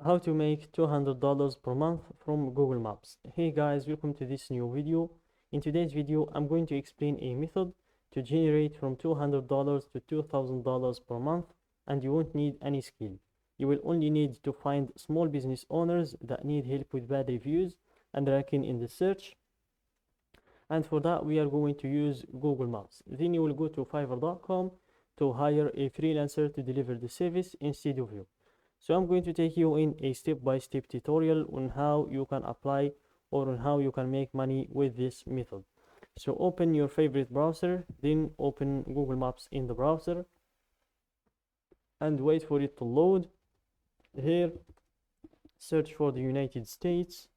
How to make $200 per month from Google Maps. Hey guys, welcome to this new video. In today's video, I'm going to explain a method to generate from $200 to $2,000 per month, and you won't need any skill. You will only need to find small business owners that need help with bad reviews and ranking in the search. And for that, we are going to use Google Maps. Then you will go to Fiverr.com to hire a freelancer to deliver the service instead of you. So I'm going to take you in a step-by-step tutorial on how you can apply or on how you can make money with this method. So open your favorite browser, then open Google Maps in the browser and wait for it to load. Here, search for the United States.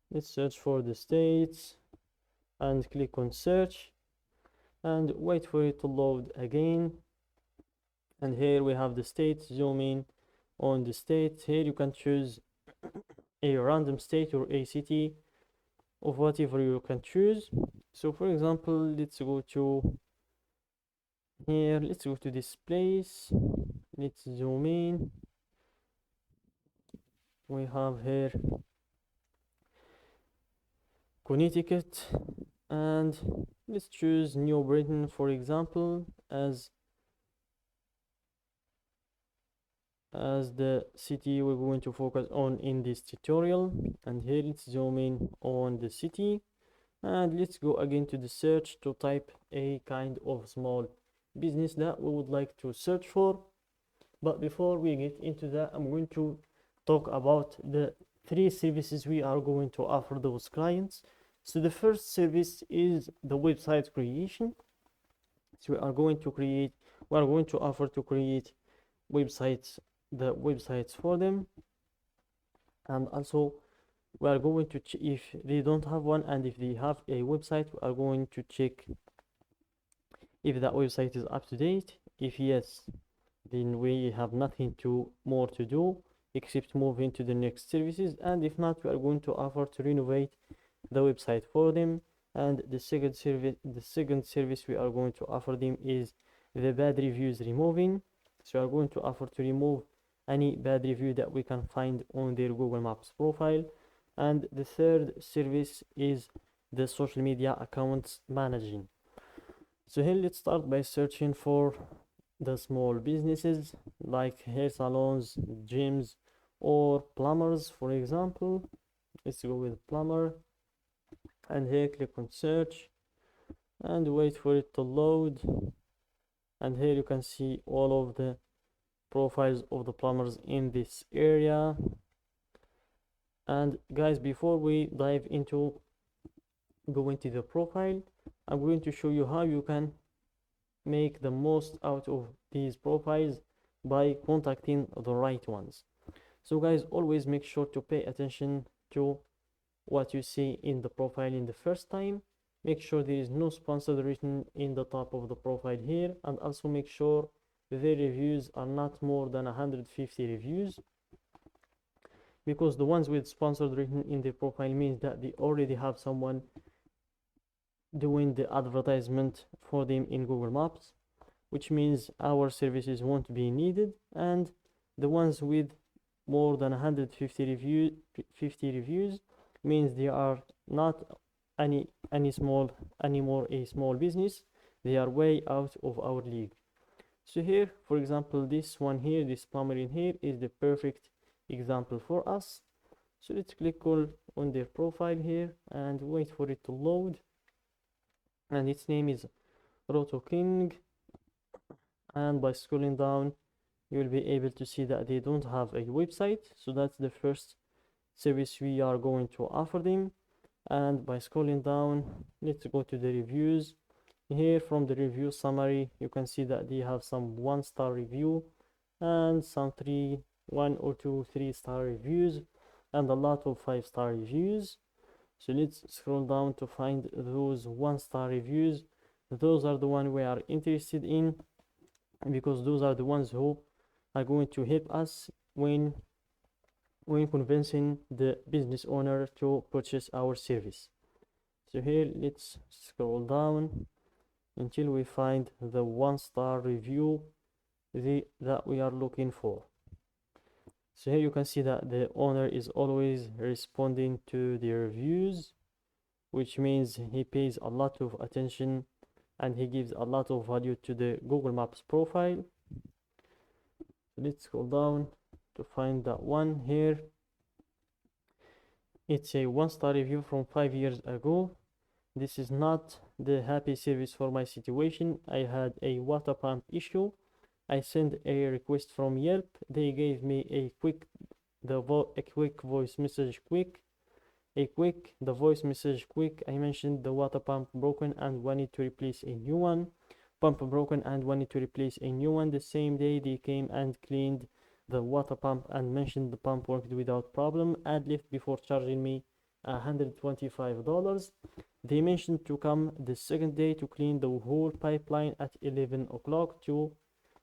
Let's search for the States and click on search and wait for it to load again. And here we have the state. Zoom in on the state. Here you can choose a random state or a city of whatever you can choose. So for example, let's go to here, let's go to this place, let's zoom in. We have here Connecticut, and let's choose New Britain, for example, as the city we're going to focus on in this tutorial. And here let's zoom in on the city, and let's go again to the search to type a kind of small business that we would like to search for. But before we get into that, I'm going to talk about the 3 services we are going to offer those clients. So the first service is the website creation. So we are going to offer to create websites, the websites for them, and also we are going to if they don't have one, and if they have a website, we are going to check if that website is up to date. If yes, then we have nothing more to do except move into the next services, and if not, we are going to offer to renovate the website for them. And the second service we are going to offer them is the bad reviews removing. So we are going to offer to remove any bad review that we can find on their Google Maps profile. And the third service is the social media accounts managing. So here let's start by searching for the small businesses like hair salons, gyms, or plumbers, for example. Let's go with plumber, and here click on search and wait for it to load. And here you can see all of the profiles of the plumbers in this area. And guys, before we dive into going to the profile, I'm going to show you how you can make the most out of these profiles by contacting the right ones. So guys, always make sure to pay attention to what you see in the profile in the first time. Make sure there is no sponsored written in the top of the profile here, and also make sure their reviews are not more than 150 reviews, because the ones with sponsored written in their profile means that they already have someone doing the advertisement for them in Google Maps, which means our services won't be needed. And the ones with more than 150 reviews means they are not anymore a small business. They are way out of our league. So here, for example, this one here, this plumber in here, is the perfect example for us. So let's click on their profile here and wait for it to load. And its name is Roto King. And by scrolling down, you will be able to see that they don't have a website. So that's the first service we are going to offer them. And by scrolling down, let's go to the reviews. Here from the review summary, you can see that they have some 1-star review and some 1 or 2 3-star reviews and a lot of 5-star reviews. So let's scroll down to find those 1-star reviews. Those are the ones we are interested in, because those are the ones who are going to help us when convincing the business owner to purchase our service. So here let's scroll down until we find the 1-star review that we are looking for. So here you can see that the owner is always responding to the reviews, which means he pays a lot of attention and he gives a lot of value to the Google Maps profile. Let's scroll down to find that one here. It's a 1-star review from 5 years ago. This is not the happy service for my situation. I had a water pump issue. I sent a request from Yelp. They gave me a quick voice message the voice message quick. I mentioned the water pump broken and wanted to replace a new one. Pump broken and wanted to replace a new one. The same day they came and cleaned the water pump and mentioned the pump worked without problem and left before charging me $125. They mentioned to come the second day to clean the whole pipeline at 11 o'clock to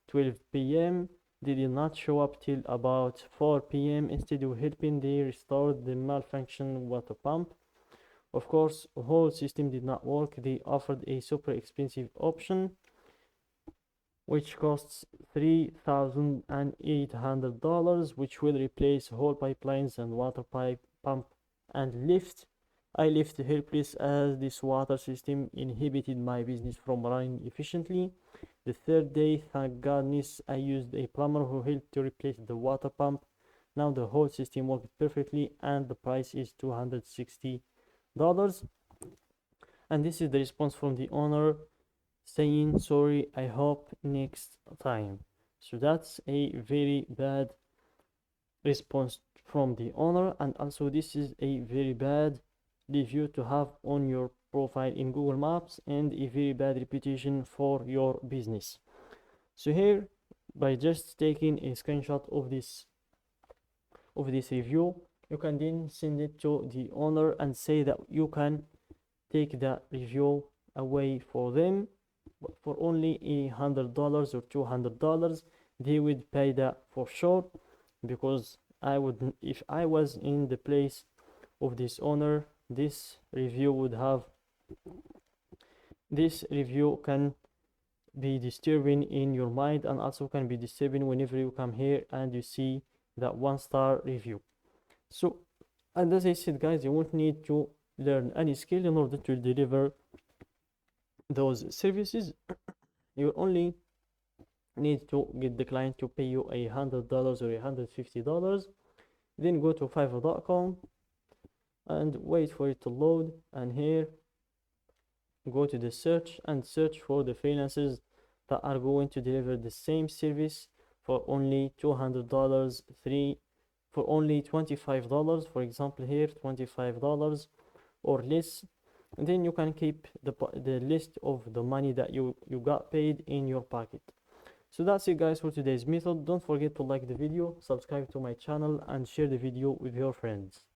12 p.m. They did not show up till about 4 p.m. Instead of helping, they restored the malfunctioning water pump. Of course, the whole system did not work. They offered a super expensive option, which costs $3,800, which will replace whole pipelines and water pump and lift. I left helpless as this water system inhibited my business from running efficiently. The third day, thank goodness, I used a plumber who helped to replace the water pump. Now the whole system worked perfectly and the price is $260. And this is the response from the owner saying, sorry, I hope next time. So that's a very bad response from the owner, and also this is a very bad review to have on your profile in Google Maps and a very bad reputation for your business. So here, by just taking a screenshot of this review, you can then send it to the owner and say that you can take that review away for them, but for only $100 or $200. They would pay that for sure, because I would, if I was in the place of this owner, this review can be disturbing in your mind, and also can be disturbing whenever you come here and you see that 1-star review. So, and as I said, guys, you won't need to learn any skill in order to deliver those services. You only need to get the client to pay you $100 or $150. Then go to Fiverr.com and wait for it to load, and here go to the search and search for the freelancers that are going to deliver the same service for only $200, for only $25, for example here $25 or less. And then you can keep the list of the money that you got paid in your pocket. So that's it, guys, for today's method. Don't forget to like the video, subscribe to my channel, and share the video with your friends.